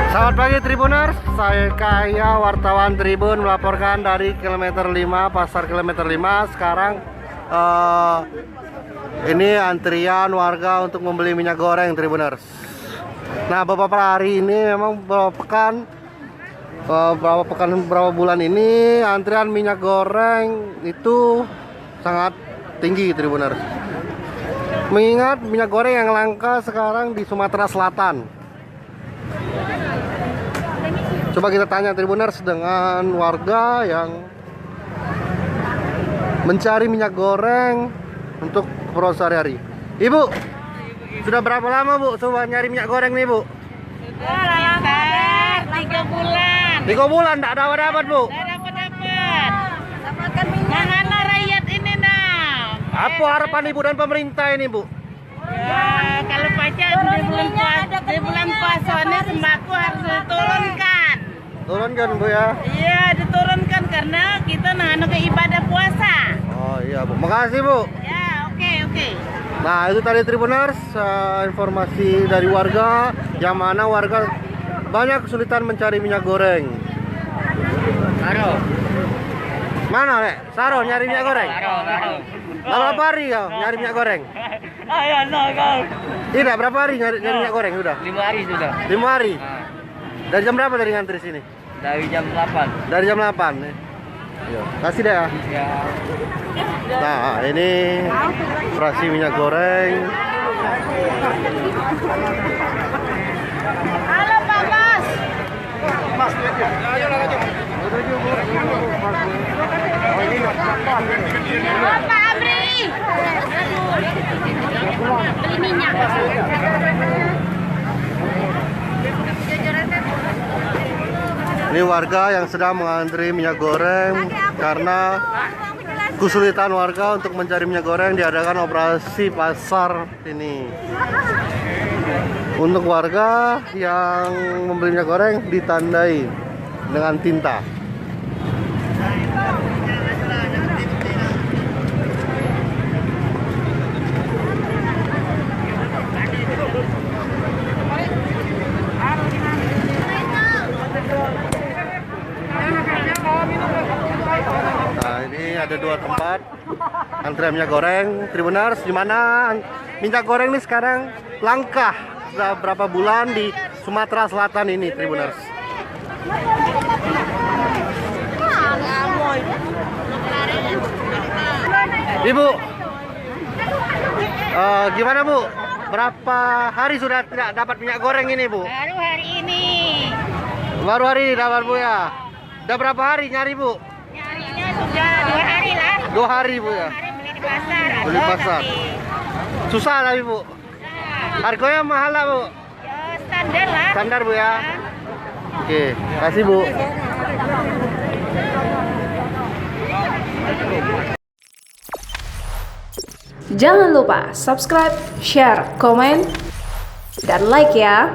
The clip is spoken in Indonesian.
Selamat pagi Tribuners, saya Kaya wartawan Tribun melaporkan dari kilometer 5, pasar kilometer 5. Sekarang ini antrian warga untuk membeli minyak goreng Tribuners. Nah, beberapa hari ini memang beberapa bulan ini antrian minyak goreng itu sangat tinggi Tribuners. Mengingat minyak goreng yang langka sekarang di Sumatera Selatan. Coba kita tanya Tribuners dengan warga yang mencari minyak goreng untuk keperluan sehari-hari. Ibu, sudah berapa lama Bu coba nyari minyak goreng nih Bu? Sudah lama, 3 bulan. 3 bulan tak dapat Bu? Tidak dapat. Dapatkan minyak. Mana rakyat ini nah? Apa harapan Ibu dan pemerintah ini Bu? Ya, kalau pajak di bulan puasa ini sembako harus diturunkan. Turunkan Bu ya? Iya, diturunkan karena kita ke ibadah puasa. Oh iya Bu, makasih Bu. Ya, oke. Nah itu tadi Tribuners, informasi dari warga yang mana warga banyak kesulitan mencari minyak goreng. Saro. Mana Lek? Saro nyari minyak goreng? Saro. Berapa hari kau nyari minyak goreng? Ayo kau. Tidak, berapa hari nyari minyak goreng sudah? 5 hari sudah. 5 hari? Dari jam berapa tadi ngantri sini? Dari jam 8. Dari jam 8. Iya. Kasih deh ya. Ya. Nah ini operasi minyak goreng. Halo Pak Bos. Halo Pak Abri. Beli minyak. Ini warga yang sedang mengantri minyak goreng karena kesulitan warga untuk mencari minyak goreng. Diadakan operasi pasar ini. Untuk warga yang membeli minyak goreng ditandai dengan tinta. Nah ini ada 2 tempat antrian minyak goreng Tribuners, di mana minyak goreng ini sekarang langka sudah berapa bulan di Sumatera Selatan ini Tribuners. Ibu, gimana Bu? Berapa hari sudah tidak dapat minyak goreng ini Bu? Baru hari ini. Baru hari ini dapat Bu ya? Udah berapa hari nyari Bu? Nyarinya sudah 2 hari lah. 2 hari Bu ya? Hari beli di pasar. Beli di pasar. Susah tapi Bu? Harganya mahal lah Bu? Ya standar lah. Standar Bu ya? Oke, kasih Bu. Jangan lupa subscribe, share, komen, dan like ya.